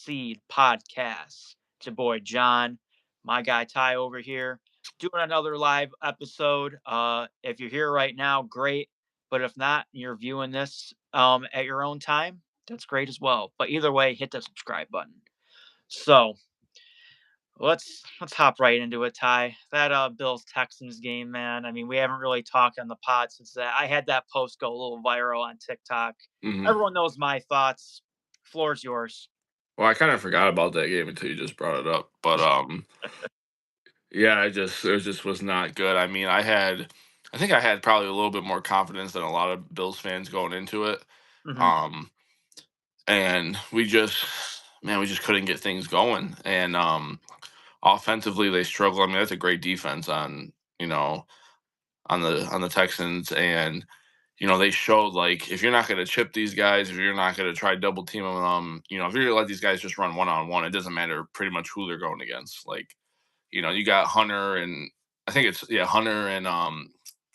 Seed Podcast. It's your boy John, my guy Ty over here, doing another live episode. If you're here right now, great. But if not, you're viewing this at your own time, that's great as well. But either way, hit the subscribe button. So let's hop right into it, Ty. That Bills Texans game, man. I mean, we haven't really talked on the pod since that. I had that post go a little viral on TikTok. Mhm. Everyone knows my thoughts. Floor's yours. Well, I kind of forgot about that game until you just brought it up. But yeah, it just was not good. I mean, I think I had probably a little bit more confidence than a lot of Bills fans going into it. Hmm. Um, and we just couldn't get things going. And offensively, they struggle. I mean, that's a great defense you know, on the Texans, and they showed like if you're not going to chip these guys, if you're not going to try double team them, if you're going to let these guys just run one on one, it doesn't matter pretty much who they're going against. Like, you got Hunter and I think it's Hunter and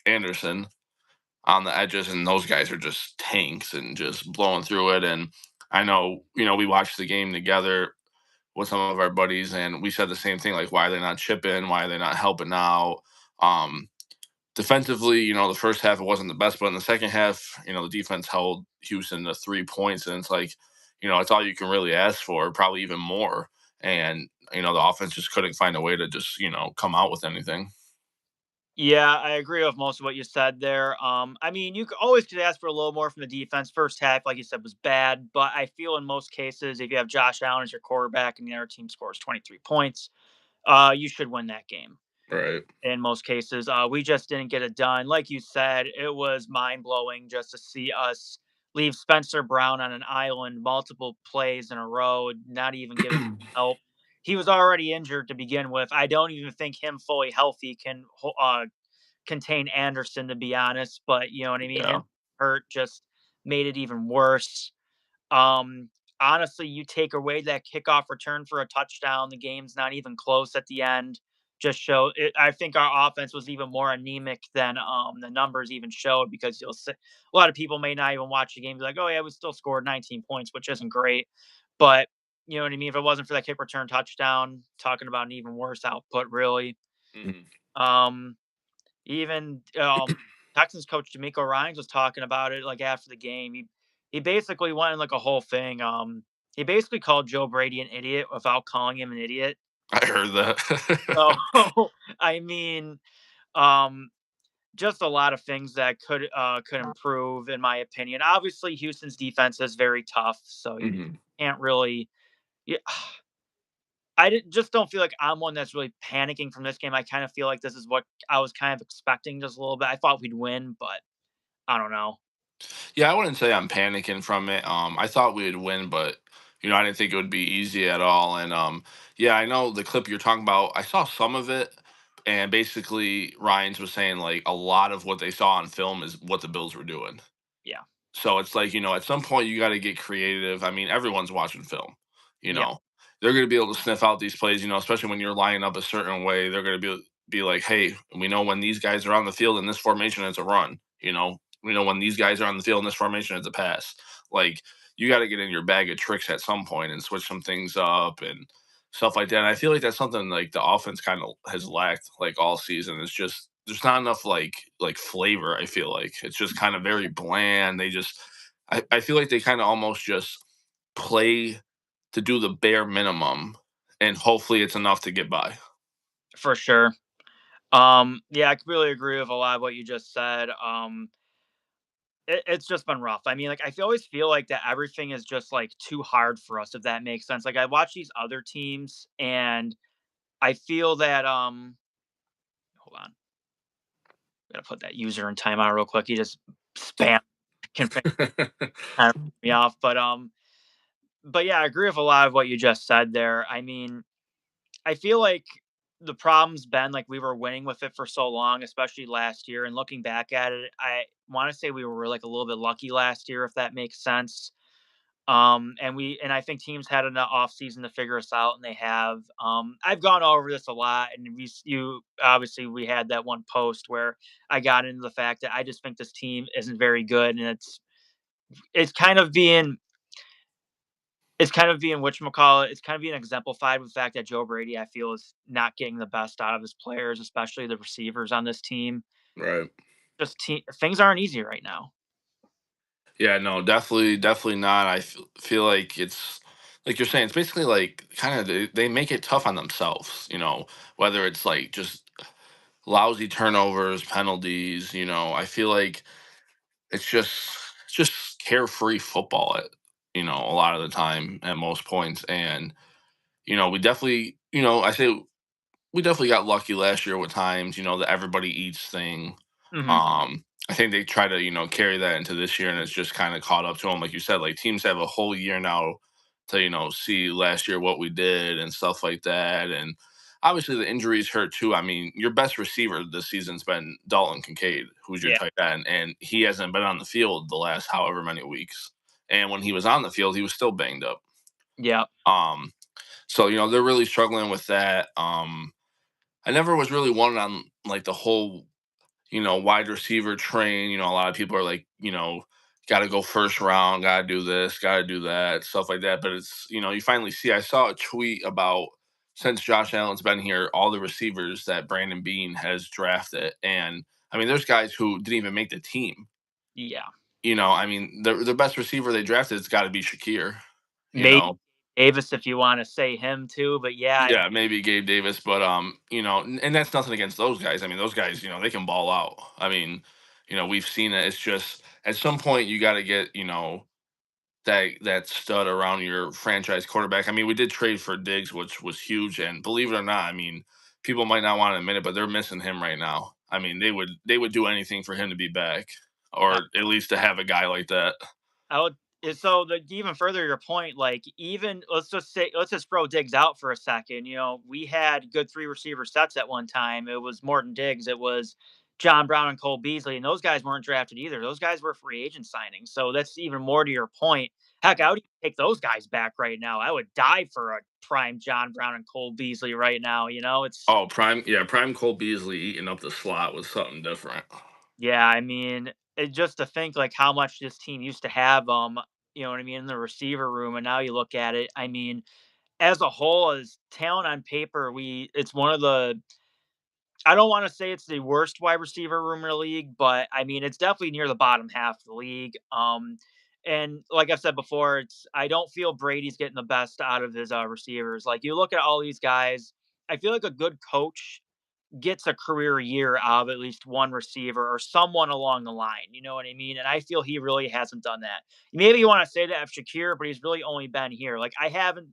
Anderson on the edges, and those guys are just tanks and just blowing through it. And I know, we watched the game together with some of our buddies, and we said the same thing, like, why are they not chipping? Why are they not helping out? Um, Defensively, the first half it wasn't the best, but in the second half, the defense held Houston to 3 points, and it's like, it's all you can really ask for, probably even more. And the offense just couldn't find a way to just come out with anything. Yeah, I agree with most of what you said there. I mean, you could ask for a little more from the defense. First half, like you said, was bad, but I feel in most cases, if you have Josh Allen as your quarterback and the other team scores 23 points, you should win that game. Right. In most cases. We just didn't get it done. Like you said, it was mind blowing just to see us leave Spencer Brown on an island multiple plays in a row, not even giving help. He was already injured to begin with. I don't even think him fully healthy can contain Anderson, to be honest. But you know what I mean. Him Yeah. hurt just made it even worse. Um, Honestly, you take away that kickoff return for a touchdown, the game's not even close at the end. Just show it. I think our offense was even more anemic than the numbers even showed because you'll see a lot of people may not even watch the game, be like, oh yeah, we still scored 19 points, which isn't great. But you know what I mean? If it wasn't for that kick return touchdown, talking about an even worse output, really. Mhm. Um, Even Texans coach D'Amico Ryans was talking about it like after the game. He basically went in like a whole thing. He basically called Joe Brady an idiot without calling him an idiot. I heard that. So I mean, um, just a lot of things that could improve, in my opinion. Obviously, Houston's defense is very tough, so you Mhm. can't really. Yeah, just don't feel like I'm one that's really panicking from this game. I kind of feel like this is what I was kind of expecting just a little bit. I thought we'd win, but I don't know. Yeah, I wouldn't say I'm panicking from it. I thought we would win, but I didn't think it would be easy at all. And yeah, I know the clip you're talking about. I saw some of it, and basically Ryan's was saying like a lot of what they saw on film is what the Bills were doing. Yeah. So it's like, at some point you got to get creative. I mean, everyone's watching film. You Yeah. know, they're going to be able to sniff out these plays. Especially when you're lining up a certain way, they're going to be like, hey, we know when these guys are on the field in this formation, it's a run. We know when these guys are on the field in this formation, it's a pass. Like you got to get in your bag of tricks at some point and switch some things up and stuff like that. And I feel like that's something like the offense kind of has lacked like all season. It's just there's not enough like flavor. I feel like it's just kind of very bland. I feel like they kind of almost just play to do the bare minimum, and hopefully it's enough to get by. For sure. Yeah, I completely agree with a lot of what you just said. It's just been rough. I mean, like always feel like that everything is just like too hard for us, if that makes sense. Like I watch these other teams and I feel that hold on, gotta put that user in timeout real quick. He just spam can kind of me off. But yeah, I agree with a lot of what you just said there. I mean, I feel like the problem's been like we were winning with it for so long, especially last year. And looking back at it, I want to say we were like a little bit lucky last year, if that makes sense. And I think teams had an off season to figure us out, and they have. I've gone over this a lot, and you obviously we had that one post where I got into the fact that I just think this team isn't very good, and it's kind of being it's kind of being whatchamacallit, it's kind of being exemplified with the fact that Joe Brady, I feel, is not getting the best out of his players, especially the receivers on this team. Right. Just things aren't easy right now. Yeah, no, definitely not. Feel like it's like you're saying, it's basically like kind of they make it tough on themselves, whether it's like just lousy turnovers, penalties, I feel like it's just it's just carefree football at, a lot of the time at most points. And, we definitely, I say we definitely got lucky last year with times, the everybody eats thing. Mhm. I think they try to, carry that into this year, and it's just kind of caught up to them. Like you said, like teams have a whole year now to, see last year what we did and stuff like that. And obviously the injuries hurt too. I mean, your best receiver this season's been Dalton Kincaid, who's your Yeah. tight end, and he hasn't been on the field the last however many weeks. And when he was on the field, he was still banged up. Yeah. Um, so they're really struggling with that. I never was really one on like the whole, wide receiver train. A lot of people are like, got to go first round, got to do this, got to do that, stuff like that. But it's, you finally see. I saw a tweet about since Josh Allen's been here, all the receivers that Brandon Bean has drafted, and I mean, there's guys who didn't even make the team. Yeah. I mean, the best receiver they drafted has got to be Shakir. You Maybe know, Davis if you wanna say him too, but yeah, I Yeah, maybe Gabe Davis, but and that's nothing against those guys. I mean, those guys, they can ball out. I mean, we've seen it. It's just at some point you got to get, that stud around your franchise quarterback. I mean, we did trade for Diggs, which was huge, and believe it or not, I mean, people might not want to admit it, but they're missing him right now. I mean, they would do anything for him to be back, I or at least to have a guy like that. I would so the even further your point, like, even let's just throw Diggs out for a second. We had good 3 receiver sets at one time. It was Morton Diggs, it was John Brown and Cole Beasley, and those guys weren't drafted either. Those guys were free agent signings, so that's even more to your point. Heck, I would even take those guys back right now. I would die for a prime John Brown and Cole Beasley right now, it's Oh, prime Cole Beasley eating up the slot was something different. yeah, I mean, just to think like how much this team used to have you know what I mean, in the receiver room, and now you look at it, I mean, as a whole, as talent on paper, it's one of the I don't want to say it's the worst wide receiver room in the league, but I mean, it's definitely near the bottom half of the league. And like I've said before, I don't feel Brady's getting the best out of his receivers. Like you look at all these guys, I feel like a good coach gets a career year out of at least one receiver or someone along the line. You know what I mean? And I feel he really hasn't done that. Maybe you want to say that of Shakir, but he's really only been here. Like I haven't,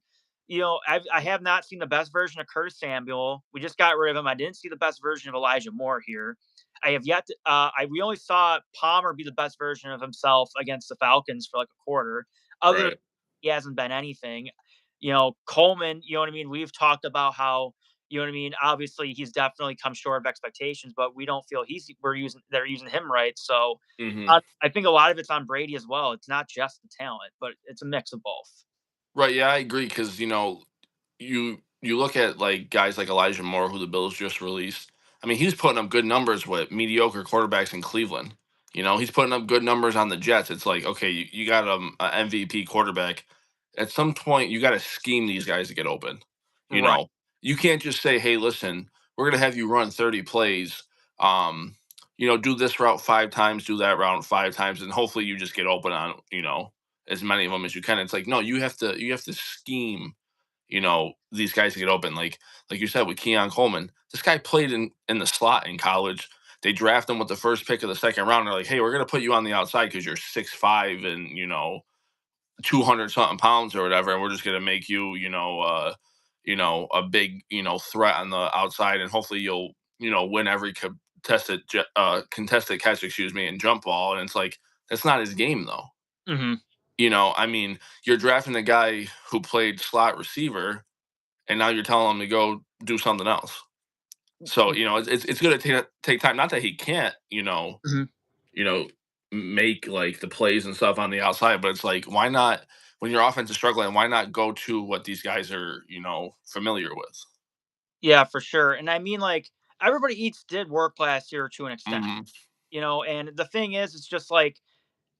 I have not seen the best version of Curtis Samuel. We just got rid of him. I didn't see the best version of Elijah Moore here. I have yet to, we only saw Palmer be the best version of himself against the Falcons for like a quarter. Other than Right. he hasn't been anything. Coleman, you know what I mean? We've talked about how you know what I mean? Obviously, he's definitely come short of expectations, but we don't feel they're using him right. So hmm I think a lot of it's on Brady as well. It's not just the talent, but it's a mix of both. Right. Yeah, I agree. Because you look at like guys like Elijah Moore, who the Bills just released. I mean, he's putting up good numbers with mediocre quarterbacks in Cleveland. He's putting up good numbers on the Jets. It's like, okay, you got a MVP quarterback. At some point, you got to scheme these guys to get open. You Right. know, you can't just say, "Hey, listen, we're gonna have you run 30 plays. Um, do this route 5 times, do that route 5 times, and hopefully you just get open on as many of them as you can." It's like, no, you have to scheme these guys to get open. Like you said with Keon Coleman, this guy played in the slot in college. They draft him with the first pick of the second round. They're like, hey, we're gonna put you on the outside because you're 6'5" and 200 something pounds or whatever, and we're just gonna make you a big threat on the outside, and hopefully you'll win every contested catch, excuse me, and jump ball. And it's like that's not his game though. Hmm. I mean, you're drafting a guy who played slot receiver, and now you're telling him to go do something else. So it's going to take time. Not that he can't, Hmm. you know, make like the plays and stuff on the outside, but it's like why not when your offense is struggling? Why not go to what these guys are familiar with? Yeah, for sure. And I mean, like everybody eats did work last year to an extent. hmm And the thing is, it's just like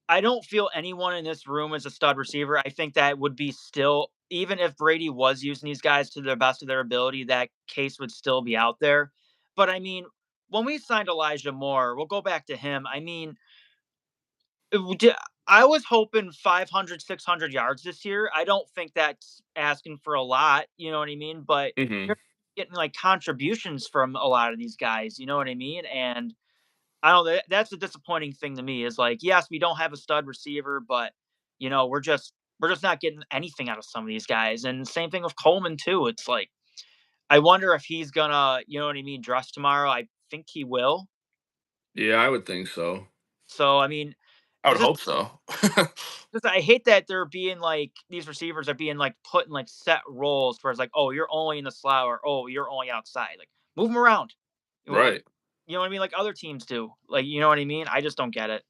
I don't feel anyone in this room is a stud receiver. I think that would be still, even if Brady was using these guys to the best of their ability, that case would still be out there. But I mean, when we signed Elijah Moore, we'll go back to him. I mean, I was hoping 500, 600 yards this year. I don't think that's asking for a lot, you know what I mean? But Hmm. you're getting like contributions from a lot of these guys, you know what I mean? And I don't know, that's the disappointing thing to me is like, yes, we don't have a stud receiver, but we're just not getting anything out of some of these guys. And same thing with Coleman too. It's like I wonder if he's gonna, you know what I mean, dress tomorrow. I think he will. Yeah, I would think so. So I mean, I would it's just hope so. Just I hate that they're being like these receivers are being like put in like set roles where it's like, oh, you're only in the slot or oh, you're only outside. Like move them around. You know Right. you know what I mean? Like other teams do. Like you know what I mean? I just don't get it.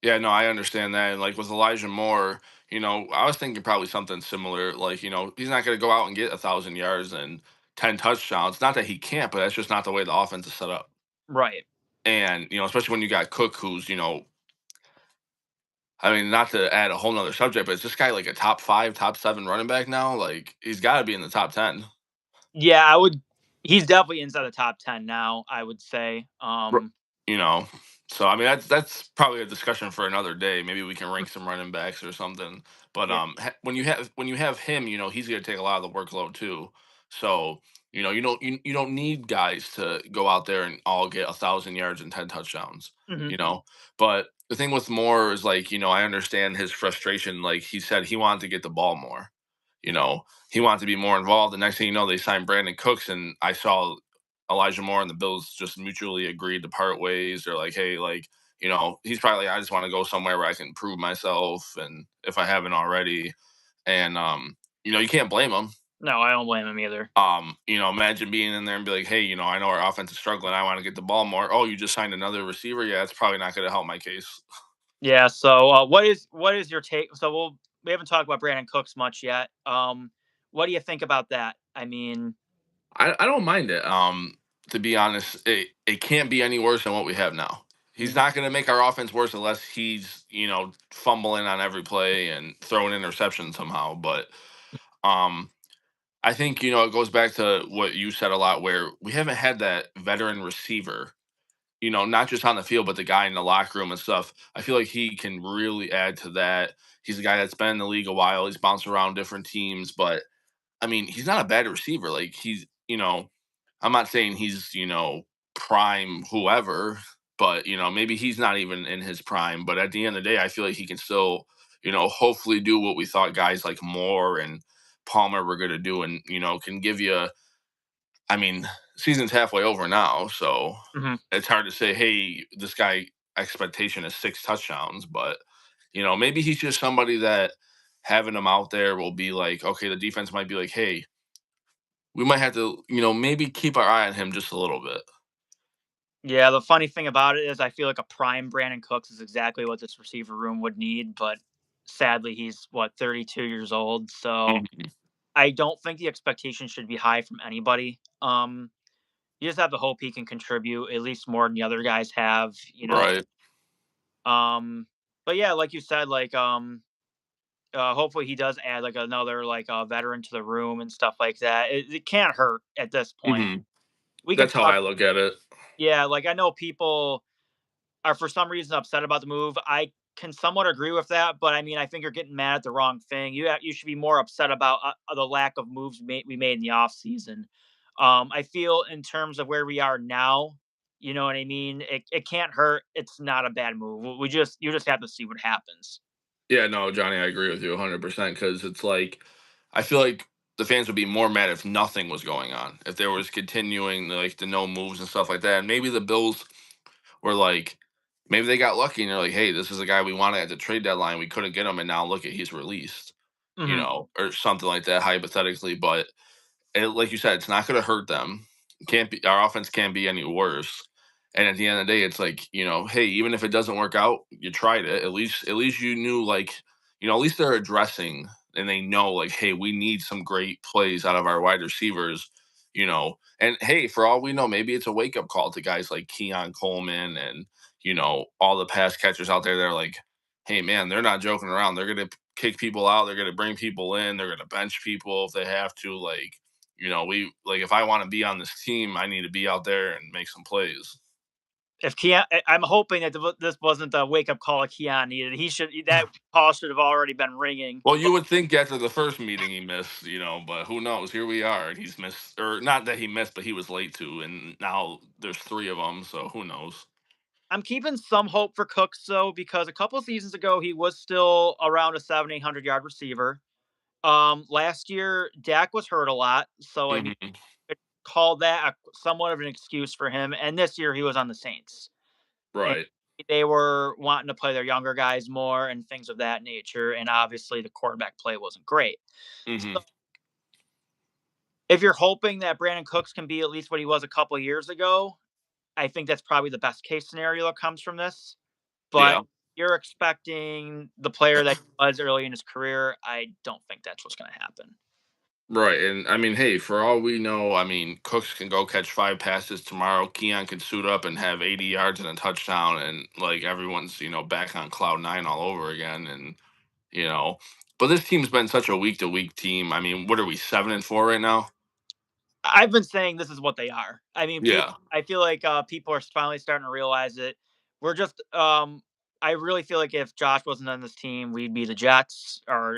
Yeah, no, I understand that. And like with Elijah Moore, I was thinking probably something similar. Like, he's not going to go out and get 1,000 yards and 10 touchdowns. Not that he can't, but that's just not the way the offense is set up. Right. And especially when you got Cook, who's I mean, not to add a whole nother subject, but is this guy like a top five, top seven running back now? Like, he's got to be in the top 10. Yeah, I would he's definitely inside the top 10 now, I would say. R- You know, so I mean that's probably a discussion for another day. Maybe we can rank some running backs or something. But Yeah. when you have him, he's going to take a lot of the workload too. So you don't need guys to go out there and all get 1,000 yards and 10 touchdowns. Mhm. You know, but the thing with Moore is like I understand his frustration. Like he said, he wanted to get the ball more. You know, he wanted to be more involved. The next thing you know, they signed Brandon Cooks, and I saw Elijah Moore and the Bills just mutually agreed to part ways. They're like, hey, like, he's probably like, I just want to go somewhere where I can prove myself, and if I haven't already. And you can't blame him. No, I don't blame him either. Imagine being in there and be like, hey, I know our offense is struggling. I want to get the ball more. Oh, you just signed another receiver? Yeah, it's probably not going to help my case. Yeah, so what is your take? So we haven't talked about Brandon Cooks much yet. What do you think about that? I mean, I don't mind it. To be honest, it can't be any worse than what we have now. He's mhm, not going to make our offense worse unless he's fumbling on every play and throwing interceptions somehow. But um, I think it goes back to what you said a lot, where we haven't had that veteran receiver. Not just on the field, but the guy in the locker room and stuff. I feel like he can really add to that. He's a guy that's been in the league a while. He's bounced around different teams, but I mean, he's not a bad receiver. Like I'm not saying he's, prime whoever, but maybe he's not even in his prime. But at the end of the day, I feel like he can still, hopefully do what we thought guys like Moore and Palmer were gonna do, and can give you. I mean, season's halfway over now, so mhm. it's hard to say, hey, this guy expectation is 6 touchdowns, but maybe he's just somebody that having him out there will be like, okay, the defense might be like, hey, we might have to, maybe keep our eye on him just a little bit. Yeah, the funny thing about it is I feel like a prime Brandon Cooks is exactly what this receiver room would need, but sadly he's what 32 years old, so Mhm. I don't think the expectation should be high from anybody. You just have to hope he can contribute at least more than the other guys have, you know. Right. Um, but yeah, like you said, like hopefully he does add like another like veteran to the room and stuff like that. It can't hurt at this point. Hmm. We can That's how talk. I look at it. Yeah, like I know people are for some reason upset about the move. I can somewhat agree with that, but I mean, I think you're getting mad at the wrong thing. You should be more upset about the lack of moves we made in the off season. I feel in terms of where we are now, you know what I mean. It can't hurt. It's not a bad move. You just have to see what happens. Yeah, no, Johnny, I agree with you 100% because it's like, I feel like the fans would be more mad if nothing was going on, if there was continuing like the no moves and stuff like that. And maybe the Bills were like, maybe they got lucky and they're like, hey, this is a guy we wanted at the trade deadline. We couldn't get him. And now look at, he's released, Hmm. or something like that, hypothetically. But like you said, it's not going to hurt them. Can't be our offense can't be any worse. And at the end of the day, it's like hey, even if it doesn't work out, you tried it. At least you knew like at least they're addressing and they know like hey, we need some great plays out of our wide receivers. And hey, for all we know, maybe it's a wake up call to guys like Keon Coleman and all the pass catchers out there. They're like, hey man, they're not joking around. They're gonna kick people out. They're gonna bring people in. They're gonna bench people if they have to. Like, we like if I want to be on this team, I need to be out there and make some plays. If Keon, I'm hoping that this wasn't the wake up call Keon needed. That call should have already been ringing. Well, you would think after the first meeting he missed, but who knows? Here we are, and he's missed, or not that he missed, but he was late too, and now there's three of them, so who knows? I'm keeping some hope for Cooks though, because a couple seasons ago he was still around a 700-800 yard receiver. Last year Dak was hurt a lot, so I mean, Hmm. could call that somewhat of an excuse for him. And this year he was on the Saints, and Right. they were wanting to play their younger guys more and things of that nature. And obviously the quarterback play wasn't great. Hmm. So if you're hoping that Brandon Cooks can be at least what he was a couple of years ago, I think that's probably the best case scenario that comes from this. But Yeah. you're expecting the player that he was early in his career. I don't think that's what's going to happen. Right. And I mean, hey, for all we know, I mean, Cooks can go catch five passes tomorrow. Keon can suit up and have 80 yards and a touchdown, and like everyone's, back on cloud nine all over again. And, you know, but this team's been such a week to week team. I mean, what are we, 7-4 right now? I've been saying this is what they are. I mean, Yeah. I feel like people are finally starting to realize it. We're just, I really feel like if Josh wasn't on this team, we'd be the Jets or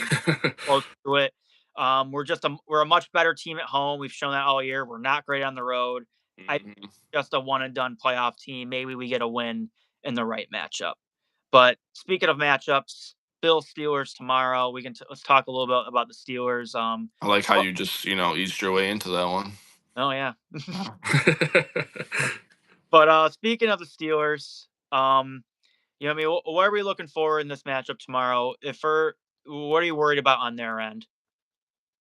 close to it. We're a much better team at home. We've shown that all year. We're not great on the road. I Hmm. just a one and done playoff team. Maybe we get a win in the right matchup. But speaking of matchups, Bill Steelers tomorrow. Let's talk a little bit about the Steelers. I like how Oh, you just, eased your way into that one. oh yeah. But speaking of the Steelers, I mean, what are we looking for in this matchup tomorrow? What are you worried about on their end?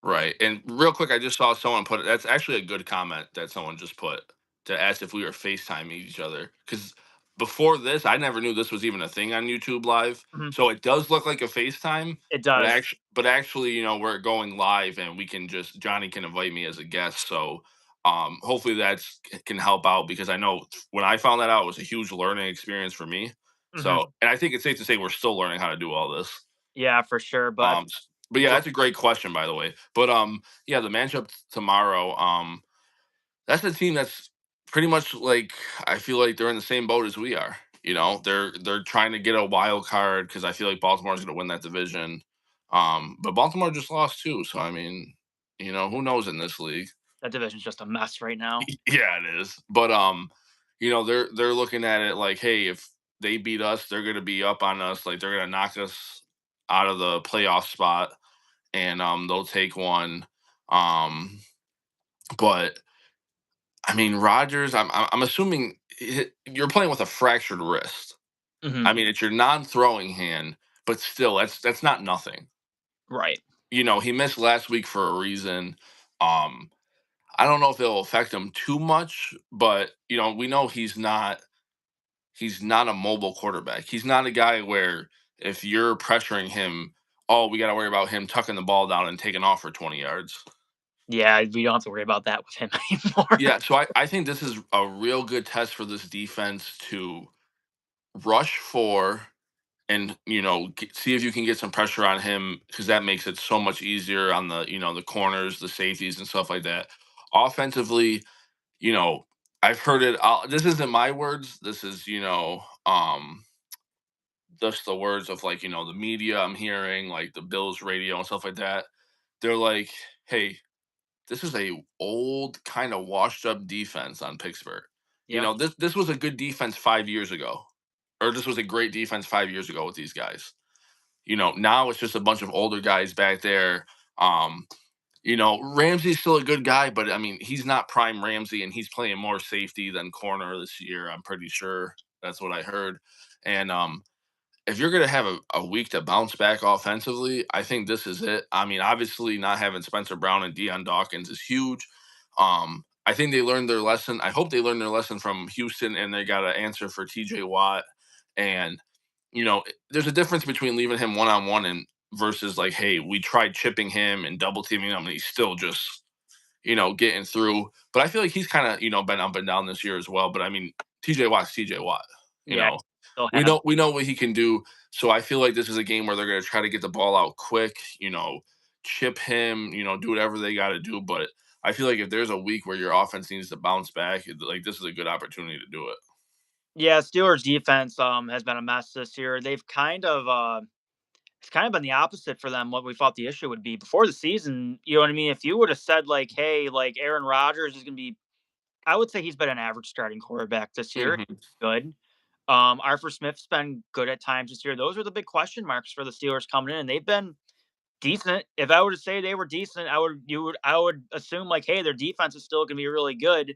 Right. And real quick, I just saw someone put it. That's actually a good comment that someone just put to ask if we were FaceTiming each other. Because before this, I never knew this was even a thing on YouTube Live. Mhm. So it does look like a FaceTime, It but does. actually, we're going live and we can just Johnny can invite me as a guest. So hopefully that's can help out because I know when I found that out, it was a huge learning experience for me. Hmm. So, and I think it's safe to say we're still learning how to do all this. Yeah, for sure. But Um, but yeah, for that's a great question, by the way. But yeah, the matchup tomorrow. That's a team that's pretty much like I feel like they're in the same boat as we are. They're trying to get a wild card because I feel like Baltimore's going to win that division. But Baltimore just lost too, so I mean, who knows in this league? that division's just a mess right now. Yeah, it is. But they're looking at it like, hey, if they beat us, they're going to be up on us. Like they're going to knock us out of the playoff spot and they'll take one. Um, but I mean, Rogers, I'm assuming you're playing with a fractured wrist. Hmm. I mean, it's your non-throwing hand, but still, that's not nothing. Right. He missed last week for a reason. Um, I don't know if it'll affect him too much, but we know he's not a mobile quarterback. He's not a guy where if you're pressuring him, oh, we got to worry about him tucking the ball down and taking off for 20 yards. Yeah, we don't have to worry about that with him anymore. Yeah, so I think this is a real good test for this defense to rush for and see if you can get some pressure on him because that makes it so much easier on the corners, the safeties, and stuff like that. Offensively, you know, I've heard it. This isn't my words. This is just the words of like the media I'm hearing, like the Bills radio and stuff like that. They're like, hey, this is a old kind of washed up defense on Pittsburgh. Yep. This was a good defense 5 years ago, or this was a great defense 5 years ago with these guys. Now it's just a bunch of older guys back there. Um, Ramsey's still a good guy, but I mean he's not prime Ramsey, and he's playing more safety than corner this year. I'm pretty sure that's what I heard. And if you're going to have a week to bounce back offensively, I think this is it. I mean, obviously, not having Spencer Brown and Deion Dawkins is huge. I think they learned their lesson. I hope they learned their lesson from Houston and they got an answer for TJ Watt. And, there's a difference between leaving him one on one and versus like, hey, we tried chipping him and double teaming him and he's still just, getting through. But I feel like he's kind of, been up and down this year as well. But I mean, TJ Watt's TJ Watt, you Yeah. know. They'll we have know what he can do. So I feel like this is a game where they're going to try to get the ball out quick, chip him, do whatever they got to do. But I feel like if there's a week where your offense needs to bounce back, like this is a good opportunity to do it. yeah, Steelers defense has been a mess this year. They've kind of it's kind of been the opposite for them what we thought the issue would be before the season. You know what I mean? If you would have said like, hey, like Aaron Rodgers is going to be, I would say he's been an average starting quarterback this year. Hmm. Good. Arthur Smith's been good at times this year. Those are the big question marks for the Steelers coming in, and they've been decent. If I were to say they were decent, I would assume like, hey, their defense is still going to be really good,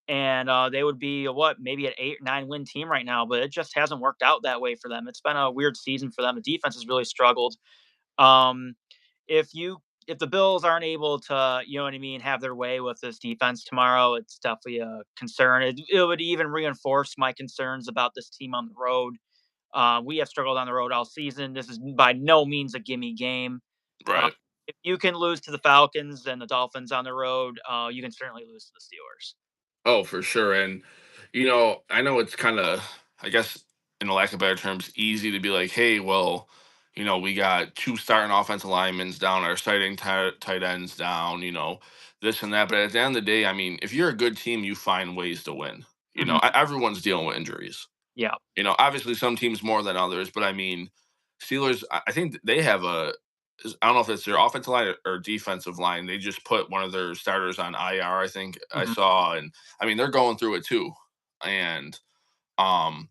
and they would be what maybe an 8 or 9 win team right now. But it just hasn't worked out that way for them. It's been a weird season for them. The defense has really struggled. Um, if you if the Bills aren't able to, you know what I mean, have their way with this defense tomorrow, it's definitely a concern. It would even reinforce my concerns about this team on the road. We have struggled on the road all season. This is by no means a gimme game. Uh, Right. if you can lose to the Falcons and the Dolphins on the road, you can certainly lose to the Steelers. Oh, for sure. And, I know it's kind of, I guess, in a lack of better terms, easy to be like, hey, well, we got two starting offensive linemen down, our starting tight ends down, this and that. But at the end of the day, I mean, if you're a good team, you find ways to win. Mhm. Everyone's dealing with injuries. Yeah. Obviously some teams more than others, but I mean, Steelers, I think they have I don't know if it's their offensive line or defensive line. They just put one of their starters on IR, I think I Mhm. saw, and I mean they're going through it too. And um,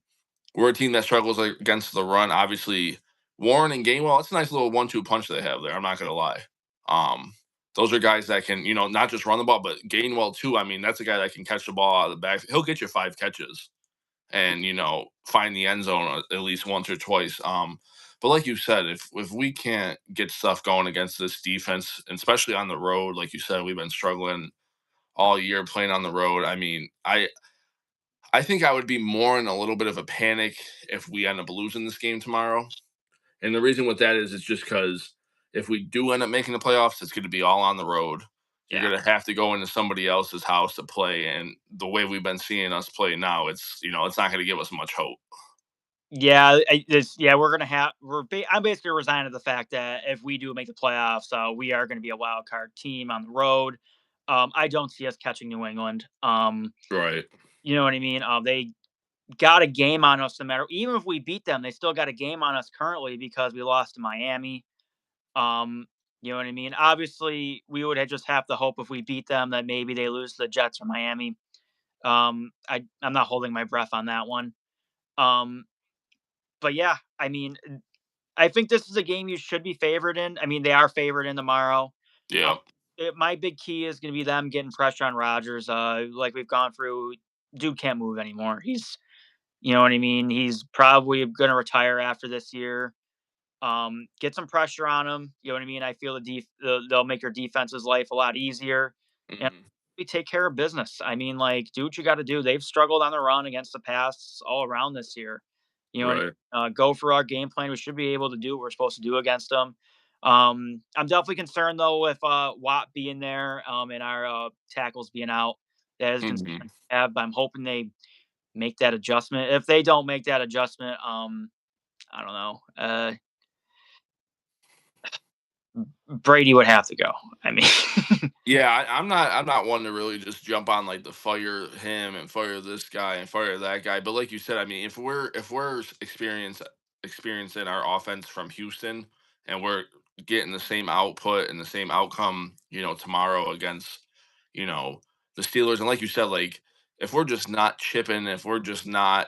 we're a team that struggles against the run. Obviously, Warren and Gainwell, it's a nice little one-two punch they have there. I'm not gonna lie. Um, those are guys that can, not just run the ball, but Gainwell too. I mean, that's a guy that can catch the ball out of the back. He'll get you 5 catches and find the end zone at least once or twice. But like you said, if we can't get stuff going against this defense, and especially on the road, like you said, we've been struggling all year playing on the road. I mean, I think I would be more in a little bit of a panic if we end up losing this game tomorrow. And the reason with that is it's just because if we do end up making the playoffs, it's going to be all on the road. You're Yeah. going to have to go into somebody else's house to play, and the way we've been seeing us play now, it's not going to give us much hope. Yeah, yeah, we're gonna have I'm basically resigned to the fact that if we do make the playoffs, we are gonna be a wild card team on the road. I don't see us catching New England. Right. You know what I mean? They got a game on us no matter, even if we beat them, they still got a game on us currently because we lost to Miami. Um, you know what I mean? Obviously, we would just have to hope if we beat them that maybe they lose to the Jets or Miami. I'm not holding my breath on that one. Um, but yeah, I mean, I think this is a game you should be favored in. I mean, they are favored in tomorrow. Uh, Yeah. my big key is going to be them getting pressure on Rodgers. Like we've gone through, dude can't move anymore. You know what I mean. He's probably going to retire after this year. Get some pressure on him. You know what I mean. I feel they'll make your defense's life a lot easier, and Hmm. we take care of business. I mean, like, do what you got to do. They've struggled on the run against the pass all around this year. You know what I Right. mean? Go for our game plan. We should be able to do what we're supposed to do against them. I'm definitely concerned though with Watt being there and our tackles being out. That is a concern Hmm. I have, but I'm hoping they make that adjustment. If they don't make that adjustment, I don't know. Brady would have to go. I mean, Yeah, I'm not one to really just jump on like the fire him and fire this guy and fire that guy. But like you said, I mean, if we're experiencing our offense from Houston and we're getting the same output and the same outcome, tomorrow against, you know, the Steelers, and like you said, like if we're just not chipping, if we're just not,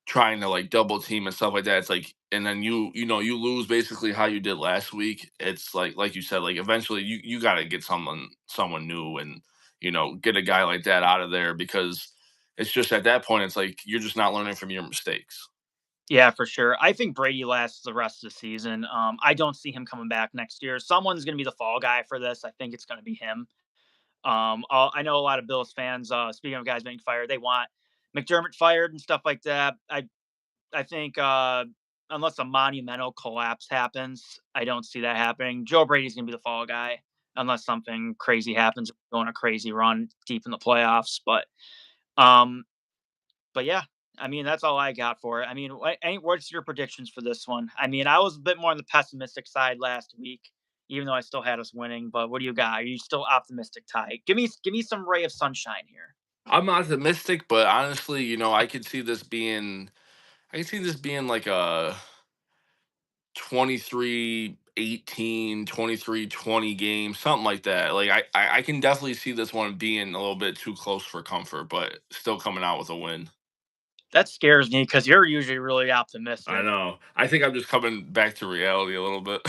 trying to like double team and stuff like that. It's like, and then you lose basically how you did last week. It's like you said, like eventually you got to get someone new and get a guy like that out of there because it's just at that point it's like you're just not learning from your mistakes. yeah, for sure. I think Brady lasts the rest of the season. I don't see him coming back next year. Someone's going to be the fall guy for this. I think it's going to be him. I know a lot of Bills fans. Speaking of guys being fired, they want McDermott fired and stuff like that. I think unless a monumental collapse happens, I don't see that happening. Joe Brady's going to be the fall guy unless something crazy happens, going a crazy run deep in the playoffs. Um, but yeah, I mean, that's all I got for it. I mean, what's your predictions for this one? I mean, I was a bit more on the pessimistic side last week, even though I still had us winning. But what do you got? Are you still optimistic, Ty? Give me some ray of sunshine here. I'm optimistic, but honestly, I could see this being like a 23-18, 23-20 game, something like that. Like I can definitely see this one being a little bit too close for comfort, but still coming out with a win. That scares me because you're usually really I optimistic. know. I think I'm just coming back to reality a little bit.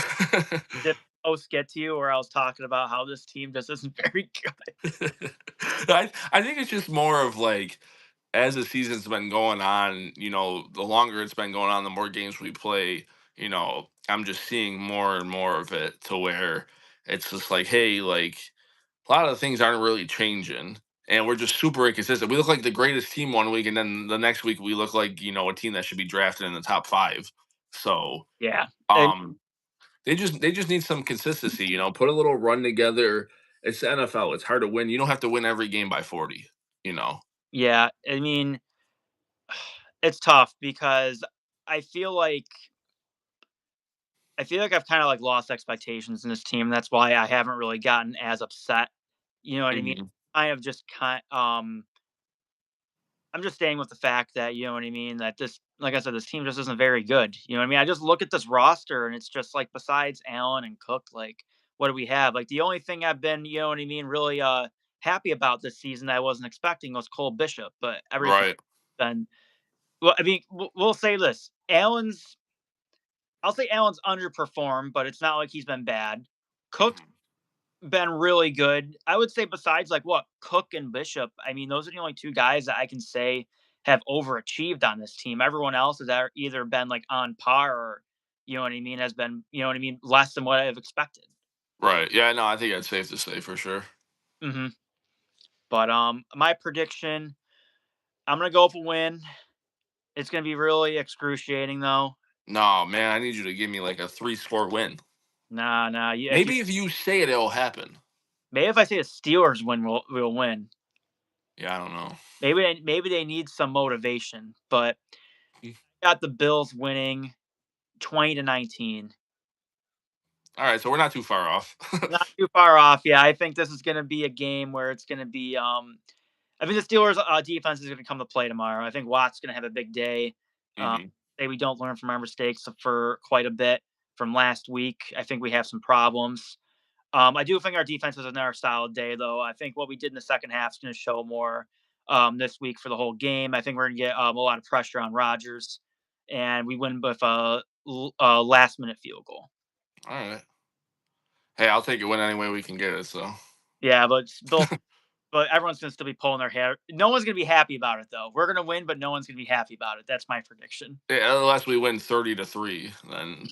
Did post get to you where I was talking about how this team just isn't very good? I think it's just more of like as the season's been going on, the longer it's been going on, the more games we play, I'm just seeing more and more of it to where it's just like, hey, like a lot of the things aren't really changing. And we're just super inconsistent. We look like the greatest team one week, and then the next week we look like, a team that should be drafted in the top five. So Yeah, and um they just need some consistency, put a little run together. It's the NFL. It's hard to win. You don't have to win every game by 40, you know. yeah, I mean, it's tough because I feel like I've kind of like lost expectations in this team. That's why I haven't really gotten as upset. You know what I mean? Mhm. Kind of just I'm just staying with the fact that you know what I mean. That this, like I said, this team just isn't very good. You know what I mean? I just look at this roster and it's just like besides Allen and Cook, like what do we have? Like the only thing I've been, you know what I mean, really happy about this season that I wasn't expecting was Cole Bishop, but everything Right. been well. I mean, we'll say this: I'll say Allen's underperformed, but it's not like he's been bad. Cook's Mhm. been really good. I would say besides like what Cook and Bishop, I mean, those are the only two guys that I can say have overachieved on this team. Everyone else has either been like on par or, you know what I mean, has been, you know what I mean, less than what I've expected. Right. Yeah, no, I think that's safe to say for sure. hmm But my prediction, I'm gonna go for a win. It's gonna be really excruciating though. No, man, I need you to give me like a three-score win. Nah, nah. If you Maybe if you say it, it'll happen. maybe if I say the Steelers win, we'll win. Yeah, I don't know. Maybe they need some motivation, but got the Bills winning 20-19. All right, so we're not too far off. Not too far off. Yeah, I think this is going to be a game where it's going to be. I think the Steelers' defense is going to come to play tomorrow. I think Watt's going to have a big day. Uh, hmm say we don't learn from our mistakes for quite a bit from last week. I think we have some problems. I do think our defense is another solid day, though. I think what we did in the second half is going to show more this week for the whole game. I think we're going to get a lot of pressure on Rodgers, and we win with a last-minute field goal. All right. Hey, I'll take it win any way we can get it. So Yeah, but everyone's gonna still be pulling their hair. No one's gonna be happy about it though. We're gonna win, but no one's gonna be happy about it. That's my prediction. yeah, unless we win 30-3, then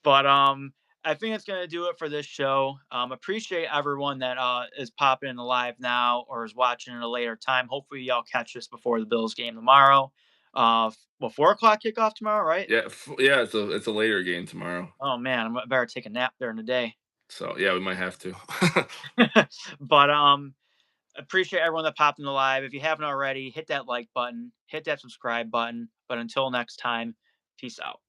But I think it's gonna do it for this show. Appreciate everyone that is popping in the live now or is watching at a later time. Hopefully y'all catch this before the Bills game tomorrow. Well, 4 o'clock kickoff tomorrow, right? yeah, yeah, it's a later game tomorrow. Oh man, I better take a nap during the day. So yeah, we might have to. But appreciate everyone that popped in the live. If you haven't already, hit that like button, hit that subscribe button. But until next time, peace out.